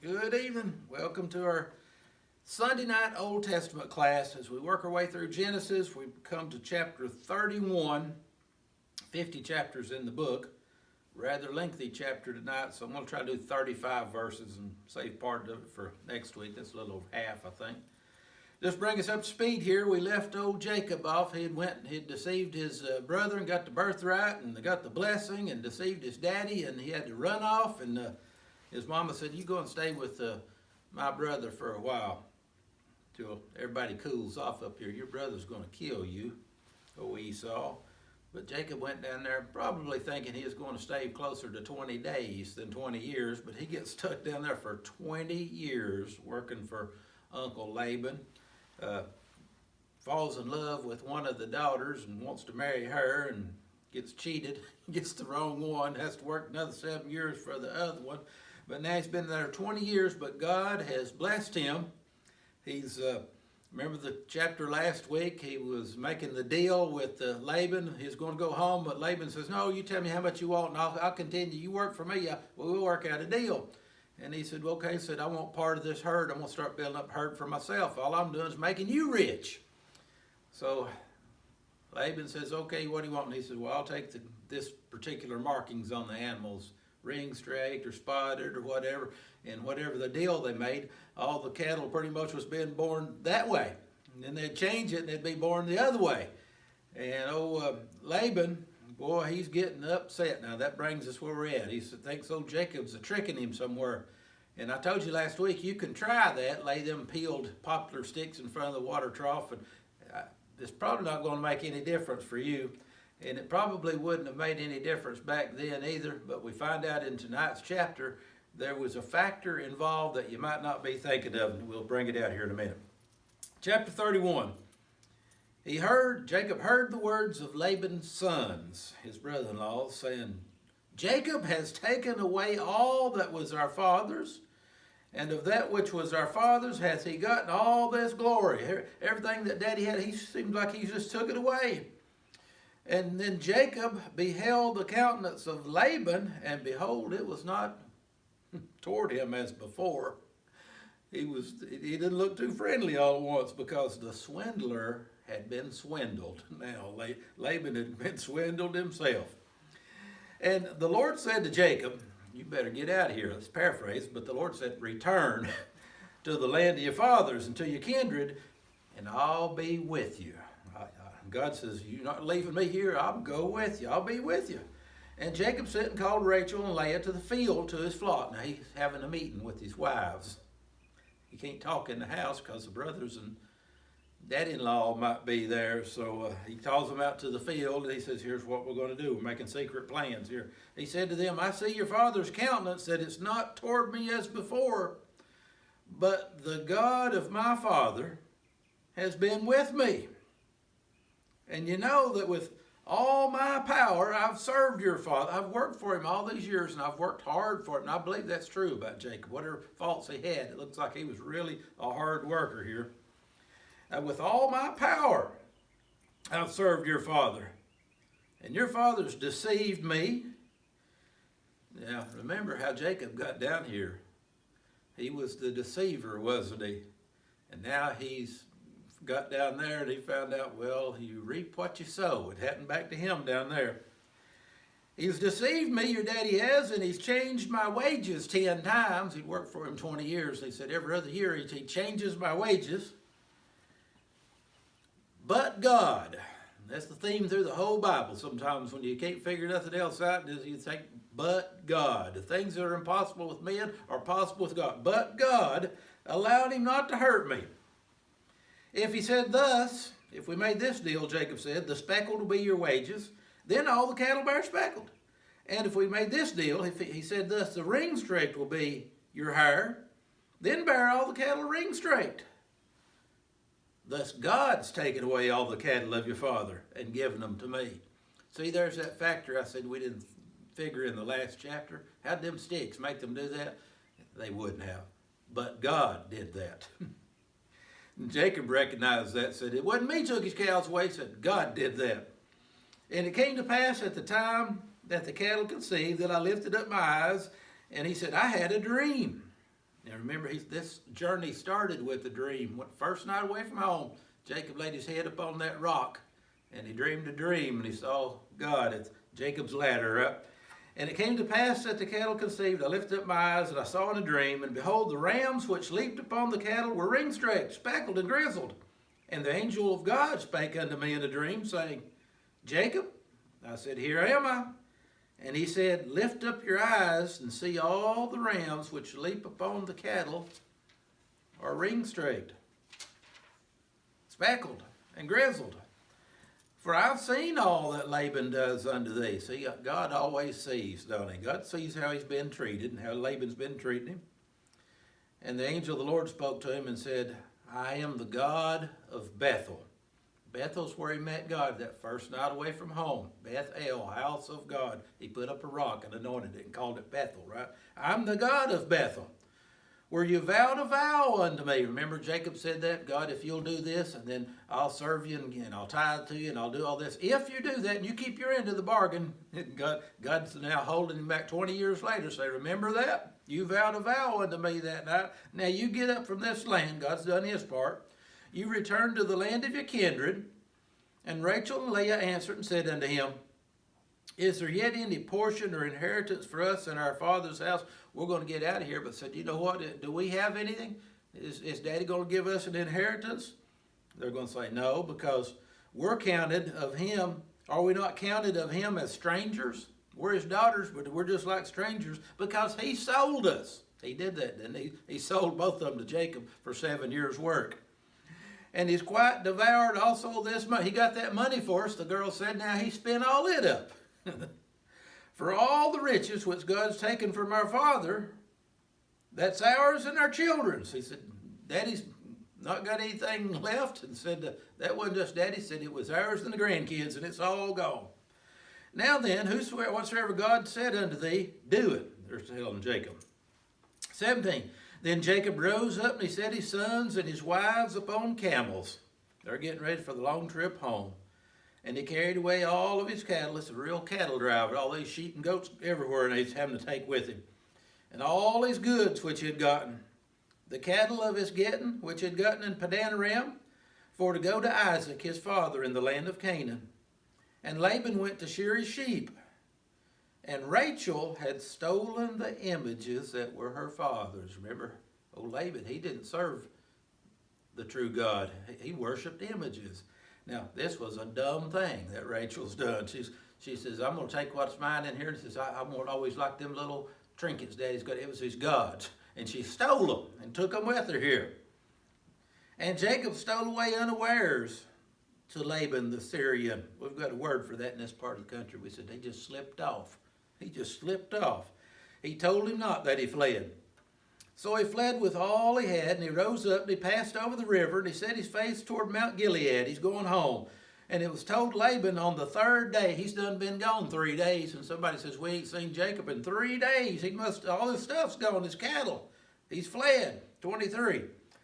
Good evening. Welcome to our Sunday night Old Testament class. As we work our way through Genesis, we come to chapter 31, 50 chapters in the book. Rather lengthy chapter tonight, so I'm going to try to do 35 verses and save part of it for next week. That's a little over half, I think. Just bring us up to speed here. We left old Jacob off. He'd deceived his brother and got the birthright and got the blessing and deceived his daddy, and he had to run off, and his mama said, "You go and stay with my brother for a while till everybody cools off up here. Your brother's going to kill you," oh Esau. But Jacob went down there probably thinking he was going to stay closer to 20 days than 20 years, but he gets stuck down there for 20 years working for Uncle Laban. Falls in love with one of the daughters and wants to marry her and gets cheated, gets the wrong one, has to work another 7 years for the other one. But now he's been there 20 years, but God has blessed him. He's, remember the chapter last week, he was making the deal with Laban. He was going to go home, but Laban says, "No, you tell me how much you want and I'll continue. You work for me, we'll work out a deal." And he said, "Well, okay," he said, "I want part of this herd. I'm going to start building up a herd for myself. All I'm doing is making you rich." So Laban says, "Okay, what do you want?" And he said, "Well, I'll take this particular markings on the animals, ring streaked or spotted or whatever." And whatever the deal they made, all the cattle pretty much was being born that way. And then they'd change it and they'd be born the other way. And Laban, boy, he's getting upset. Now that brings us where we're at. He thinks old Jacob's tricking him somewhere. And I told you last week, you can try that, lay them peeled poplar sticks in front of the water trough, and it's probably not going to make any difference for you. And it probably wouldn't have made any difference back then either, but we find out in tonight's chapter there was a factor involved that you might not be thinking of, and we'll bring it out here in a minute. Chapter 31. Jacob heard the words of Laban's sons, his brother-in-law, saying, "Jacob has taken away all that was our father's, and of that which was our father's hath he gotten all this glory." Everything that daddy had, he seemed like he just took it away. And then Jacob beheld the countenance of Laban, and behold, it was not toward him as before. He didn't look too friendly all at once, because the swindler had been swindled. Now Laban had been swindled himself. And the Lord said to Jacob, "You better get out of here." Let's paraphrase, but the Lord said, "Return to the land of your fathers and to your kindred, and I'll be with you." God says, "You're not leaving me here. I'll go with you. I'll be with you." And Jacob sent and called Rachel and Leah to the field to his flock. Now he's having a meeting with his wives. He can't talk in the house because the brothers and daddy-in-law might be there. So he calls them out to the field, and he says, "Here's what we're going to do. We're making secret plans here." He said to them, "I see your father's countenance, that it's not toward me as before, but the God of my father has been with me. And you know that with all my power, I've served your father. I've worked for him all these years, and I've worked hard for him." And I believe that's true about Jacob. Whatever faults he had, it looks like he was really a hard worker here. "And with all my power, I've served your father. And your father's deceived me." Now, remember how Jacob got down here. He was the deceiver, wasn't he? And now he's got down there and he found out, well, you reap what you sow. It happened back to him down there. "He's deceived me, your daddy has, and he's changed my wages 10 times. He'd worked for him 20 years. He said every other year he changes my wages. "But God," that's the theme through the whole Bible. Sometimes when you can't figure nothing else out, you think, "But God." The things that are impossible with men are possible with God. "But God allowed him not to hurt me. If he said thus," if we made this deal, Jacob said, "the speckled will be your wages, then all the cattle bear speckled. And if we made this deal, if he said thus, the ring streaked will be your hire, then bear all the cattle ring streaked. Thus God's taken away all the cattle of your father and given them to me." See, there's that factor I said we didn't figure in the last chapter. How'd them sticks make them do that? They wouldn't have. But God did that. And Jacob recognized that, said, "It wasn't me took his cows away," said, "God did that. And it came to pass at the time that the cattle conceived that I lifted up my eyes," and he said, "I had a dream. Now remember, this journey started with a dream. First night away from home, Jacob laid his head upon that rock, and he dreamed a dream, and he saw God. It's Jacob's ladder, right? And it came to pass that the cattle conceived. I lifted up my eyes, and I saw in a dream, and behold, the rams which leaped upon the cattle were ring-stretched, speckled, and grizzled. And the angel of God spake unto me in a dream, saying, Jacob? I said, Here am I. And he said, Lift up your eyes and see all the rams which leap upon the cattle are ring-stretched, speckled, and grizzled. For I've seen all that Laban does unto thee. See, God always sees, don't he? God sees how he's been treated and how Laban's been treating him. And the angel of the Lord spoke to him and said, I am the God of Bethel. Bethel's where he met God that first night away from home. Bethel, house of God. He put up a rock and anointed it and called it Bethel, right? I'm the God of Bethel. Where you vowed a vow unto me. Remember Jacob said that? God, if you'll do this, and then I'll serve you, and I'll tithe to you, and I'll do all this. If you do that, and you keep your end of the bargain, God's now holding him back 20 years later. Say, remember that? You vowed a vow unto me that night. Now you get up from this land. God's done his part. You return to the land of your kindred. And Rachel and Leah answered and said unto him, Is there yet any portion or inheritance for us in our father's house? We're going to get out of here. But said, you know what? Do we have anything? Is Daddy going to give us an inheritance? They're going to say, no, because we're counted of him. Are we not counted of him as strangers? We're his daughters, but we're just like strangers because he sold us. He did that, didn't he? He sold both of them to Jacob for 7 years' work. And he's quite devoured also this money. He got that money for us, the girl said. Now he spent all it up. For all the riches which God's taken from our father, that's ours and our children's. He said, Daddy's not got anything left. And said, that wasn't just Daddy. Said it was ours and the grandkids, and it's all gone. Now then, whatsoever God said unto thee, do it. They're telling Jacob. 17. Then Jacob rose up and he set his sons and his wives upon camels. They're getting ready for the long trip home. And he carried away all of his cattle. It's a real cattle driver. All these sheep and goats everywhere, and he's having to take with him. And all his goods which he had gotten. The cattle of his getting, which he had gotten in Padan Aram, for to go to Isaac his father in the land of Canaan. And Laban went to shear his sheep. And Rachel had stolen the images that were her father's. Remember, old Laban, he didn't serve the true God. He worshipped images. Now, this was a dumb thing that Rachel's done. She says, I'm going to take what's mine in here. And says, I'm going to always like them little trinkets Daddy's got. It was his gods. And she stole them and took them with her here. And Jacob stole away unawares to Laban the Syrian. We've got a word for that in this part of the country. We said, they just slipped off. He just slipped off. He told him not that he fled. So he fled with all he had, and he rose up, and he passed over the river, and he set his face toward Mount Gilead. He's going home. And it was told Laban on the third day, he's done been gone 3 days, and somebody says, we ain't seen Jacob in 3 days. All his stuff's gone, his cattle. He's fled. 23.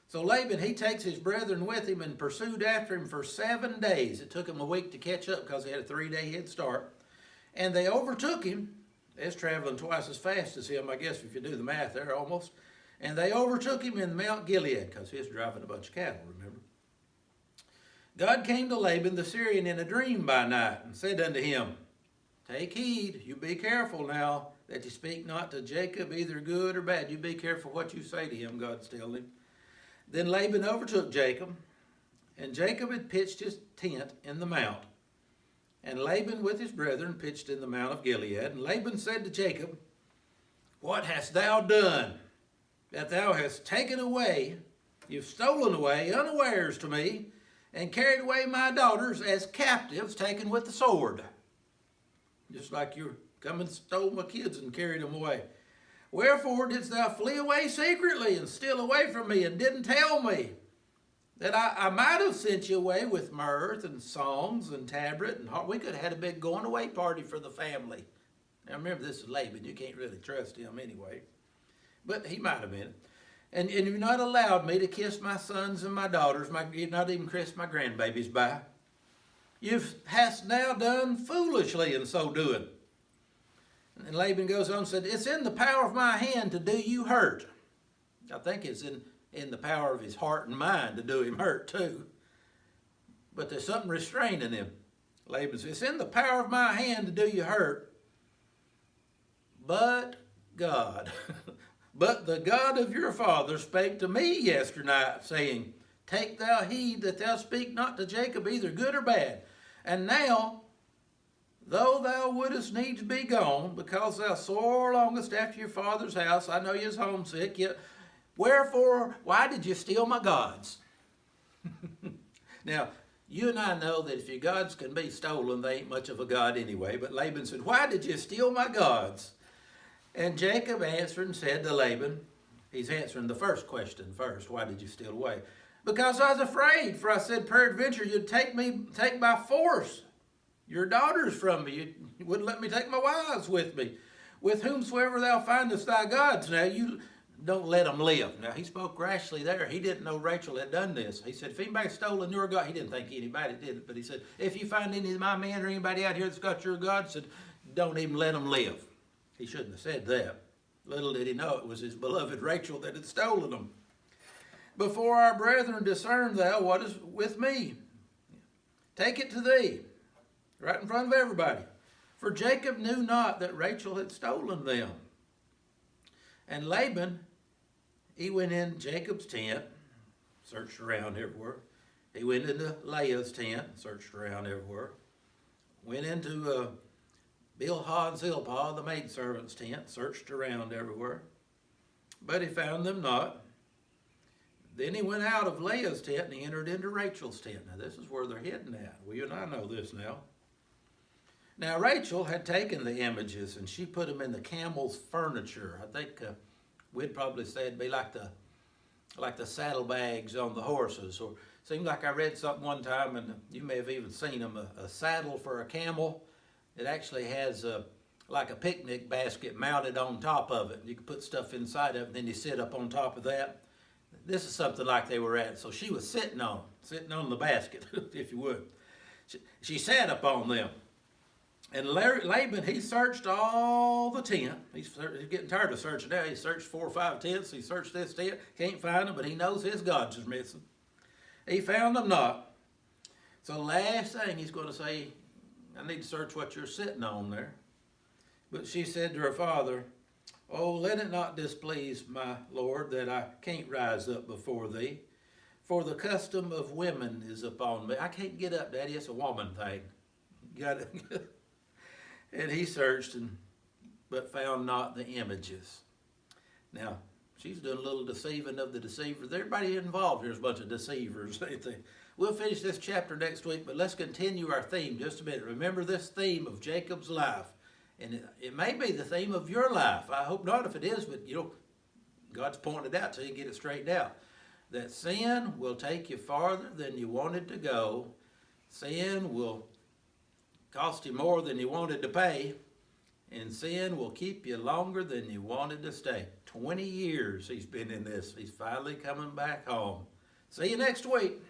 So Laban, he takes his brethren with him and pursued after him for 7 days. It took him a week to catch up because he had a 3-day head start. And they overtook him. It's traveling twice as fast as him, I guess, if you do the math there almost. And they overtook him in Mount Gilead because he was driving a bunch of cattle, remember. God came to Laban the Syrian in a dream by night and said unto him, Take heed, you be careful now, that you speak not to Jacob either good or bad. You be careful what you say to him, God's telling him. Then Laban overtook Jacob, and Jacob had pitched his tent in the mount. And Laban with his brethren pitched in the mount of Gilead. And Laban said to Jacob, What hast thou done, that thou hast taken away, you've stolen away unawares to me, and carried away my daughters as captives taken with the sword? Just like you come and stole my kids and carried them away. Wherefore didst thou flee away secretly and steal away from me, and didn't tell me, that I might have sent you away with mirth and songs and tabret and harp? We could have had a big going away party for the family. Now remember, this is Laban. You can't really trust him anyway. But he might have been. And you've not allowed me to kiss my sons and my daughters. You've not even kissed my grandbabies by. You hast now done foolishly in so doing. And Laban goes on and said, It's in the power of my hand to do you hurt. I think it's in the power of his heart and mind to do him hurt too. But there's something restraining him. Laban says, it's in the power of my hand to do you hurt, but God, but the God of your father spake to me yesternight, saying, take thou heed that thou speak not to Jacob either good or bad. And now, though thou wouldest needs be gone, because thou sore longest after your father's house, I know you is homesick, yet wherefore, why did you steal my gods? Now, you and I know that if your gods can be stolen, they ain't much of a god anyway. But Laban said, why did you steal my gods? And Jacob answered and said to Laban, he's answering the first question first, why did you steal away? Because I was afraid, for I said, peradventure you'd take by force your daughters from me. You wouldn't let me take my wives with me. With whomsoever thou findest thy gods. Now you don't let them live. Now he spoke rashly there. He didn't know Rachel had done this. He said, if anybody's stolen your God, he didn't think anybody did it, but he said, if you find any of my men or anybody out here that's got your God, said, don't even let them live. He shouldn't have said that. Little did he know it was his beloved Rachel that had stolen them. Before our brethren discern thou what is with me. Take it to thee, right in front of everybody. For Jacob knew not that Rachel had stolen them. And Laban, he went in Jacob's tent, searched around everywhere. He went into Leah's tent, searched around everywhere. Went into Bilhah and Zilpah, the maidservant's tent, searched around everywhere. But he found them not. Then he went out of Leah's tent and he entered into Rachel's tent. Now this is where they're hidden at. Well, you and I know this now. Now Rachel had taken the images and she put them in the camel's furniture. I think we'd probably say it'd be like the saddlebags on the horses. Or seemed like I read something one time, and you may have even seen them, a saddle for a camel. It actually has like a picnic basket mounted on top of it. You can put stuff inside of it, and then you sit up on top of that. This is something like they were at. So she was sitting on the basket, if you would. She sat up on them. And Laban, he searched all the tent. He's getting tired of searching now. He searched 4 or 5 tents. He searched this tent. Can't find them, but he knows his gods is missing. He found them not. So the last thing he's going to say, I need to search what you're sitting on there. But she said to her father, oh, let it not displease my Lord that I can't rise up before thee. For the custom of women is upon me. I can't get up, Daddy. It's a woman thing. Got it? And he searched, but found not the images. Now, she's doing a little deceiving of the deceivers. Everybody involved here is a bunch of deceivers, ain't they? We'll finish this chapter next week, but let's continue our theme just a minute. Remember this theme of Jacob's life. And it may be the theme of your life. I hope not if it is, but God's pointed it out so you can get it straightened out. That sin will take you farther than you wanted to go. Sin will cost you more than you wanted to pay, and sin will keep you longer than you wanted to stay. 20 years he's been in this. He's finally coming back home. See you next week.